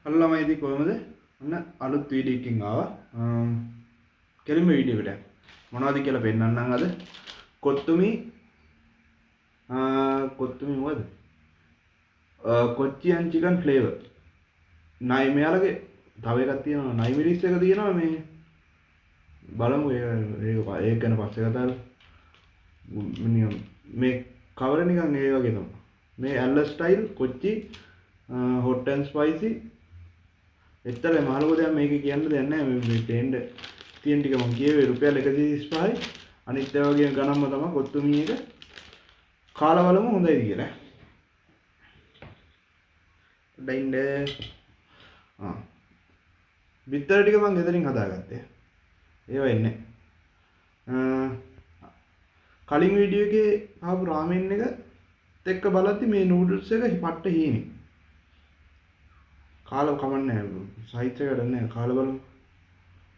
අල්ලම ඉදි කොහමද? ඔන්න අලුත් වීඩියෝ එකකින් ආවා. කෙලින්ම වීඩියෝ එකට. මොනවද කියලා පෙන්නන්නම් අද. කොත්තුමි කොත්තුමි මොකද? කොච්චියන් චිකන් ෆ්ලේවර්. නයි මෙයාලගේ තව එකක් තියෙනවා. නයි මිරිස් එක තියෙනවා මේ. බලමු ඒක ගැන පස්සේ කතා කරමු. මේ කවර නිකන් ඒ වගේ තමයි. මේ ඇල්ල ස්ටයිල් කොච්චි හොට් ඇන්ඩ් ස්පයිසි එතර මහලුව දෙයක් මේක කියන්න දෙයක් නැහැ මේ ටෙන්ඩ් තියෙන ටික මම කියවේ රුපියල් 135යි අනිත් ඒ වගේම ගණන්ම තමයි කොත්තුමි එක කාලා බලමු හොඳයිද කියලා. ඩයින්ඩ් බිත්තර ටික මම ගෙදරින් හදාගත්තේ. ඒව එන්නේ. කලින් වීඩියෝ එකේ ආපු රාමෙන් එක එක්ක බලද්දි මේ නූඩල්ස් එක පට්ට හීනේ. කාලා කමන්නේ නැහැ. සයිස් එක වැඩ නැහැ. කාලා බලමු.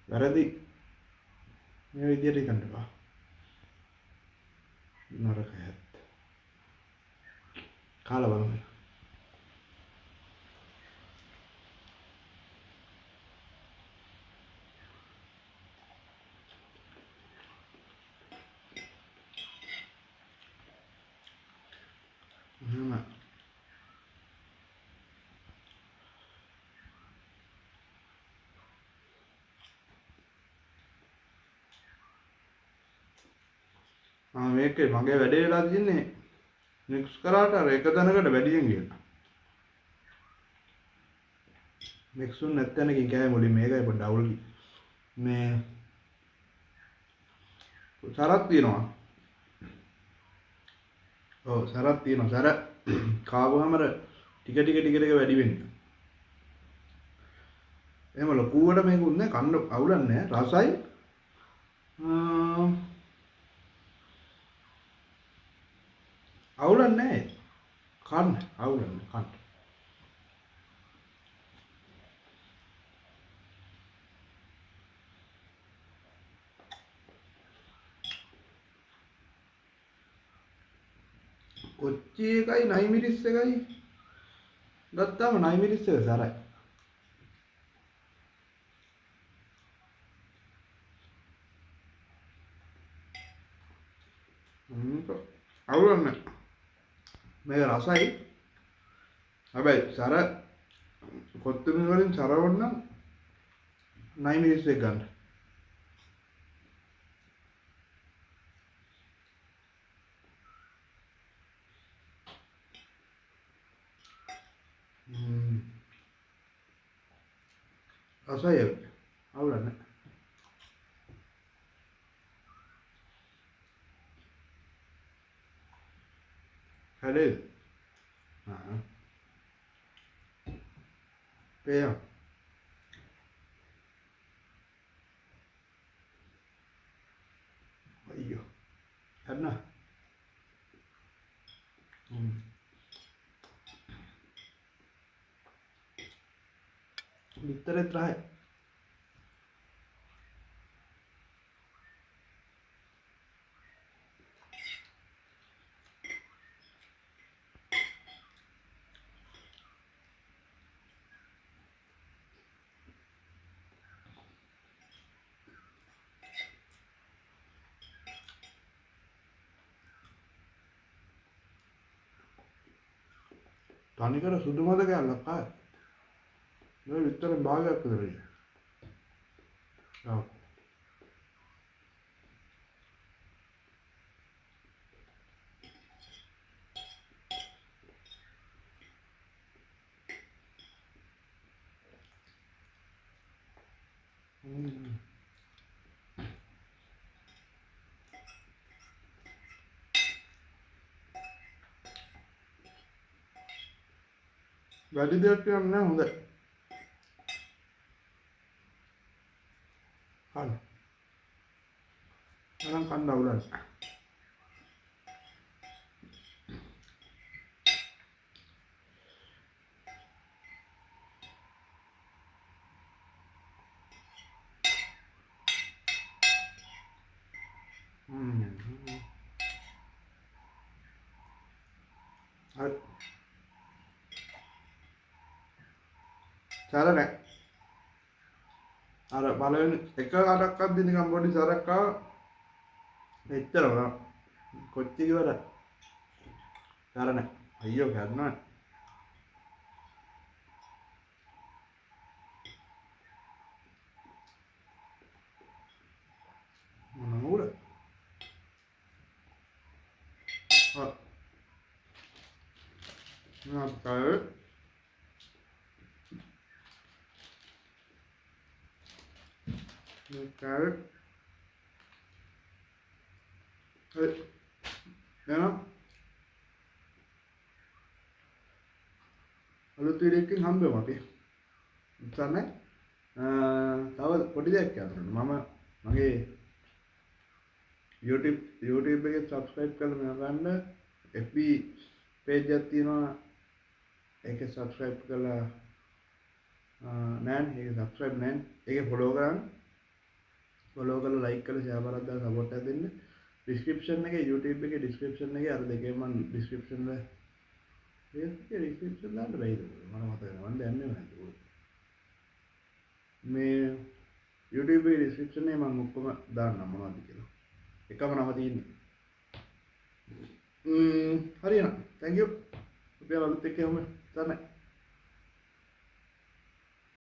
වැරදි මේ විදියට හිතන්න එපා. නරකයි. කාලා බලමු. මේකේ මගේ වැඩේ වෙලා තියෙන්නේ මික්ස් කරාට අර එක තැනකට වැඩියෙන් ගියා. මික්සුන් නැත්තනකින් කෑවේ මුලින් මේකයි පොඩ්ඩ අවුල් මේ සරක් තියෙනවා. ඔව් සරක් තියෙනවා. සර කාවම අර ටික වැඩි වෙන්නේ. එහෙම ලොකුවට මේකුත් නෑ කන්න අවුලන්නේ නෑ රසයි. අවුලන්නේ නෑ. කන්න අවුලන්නේ කන්න. කොච්චි එකයි නයි මිරිස් එකයි ගත්තාම නයි මිරිස් එක සරයි. අවුලන්නේ මේක රසයි. හැබැයි සර කොත්තුමි වලින් සරවන්න නයි මිරිස් එක ගන්න. රසයි අවුලන්නේ. හැලේ. පේනවා. අයියෝ. හරිනා. බිත්තරෙත් රහයි. තනිකර සුදු මද කෑල්ලක් ආයි. මේ විතරේ භාගයක් විතරයි. ඔව්. වැඩි දෙයක් කියන්නේ නැහැ හොඳයි. කන්න. මනම් කන්න අවුලන්නේ. සැර නැහැ. අර පළවෙනි එක කඩක්වත් දෙන නිකන් පොඩි සැරක් ආවා. එච්චර වුණා. කොච්චි කිව්වද? සැර නැහැ. අයියෝ කැඩුනා. මොනෝර? හා. නෑ carrot එහෙනම් අලුත් වීඩියෝ එකකින් හම්බෙමු අපි. ඉතින් තව පොඩි දෙයක් කියන්න. මගේ YouTube එකේ subscribe කරලා ගන්න FB page එකක් තියෙනවා. ඒකේ subscribe කරලා නෑන් ඒක subscribe නෑන් ඒකේ follow කරන්න. follow කරලා like කරලා share කරලා දාලා support එකක් දෙන්න. description එකේ YouTube එකේ description එකේ අර දෙකේම මම description එක description දාන්න බැයිද මම මතක නැහැ මම දන්නේ නැහැ මේ YouTube එකේ description එකේ මම ඔක්කොම දාන්නම් මොනවද කියලා එකම නම තියෙන්නේ හරියන thank you අපි අලුත් එක්ක යමු තමයි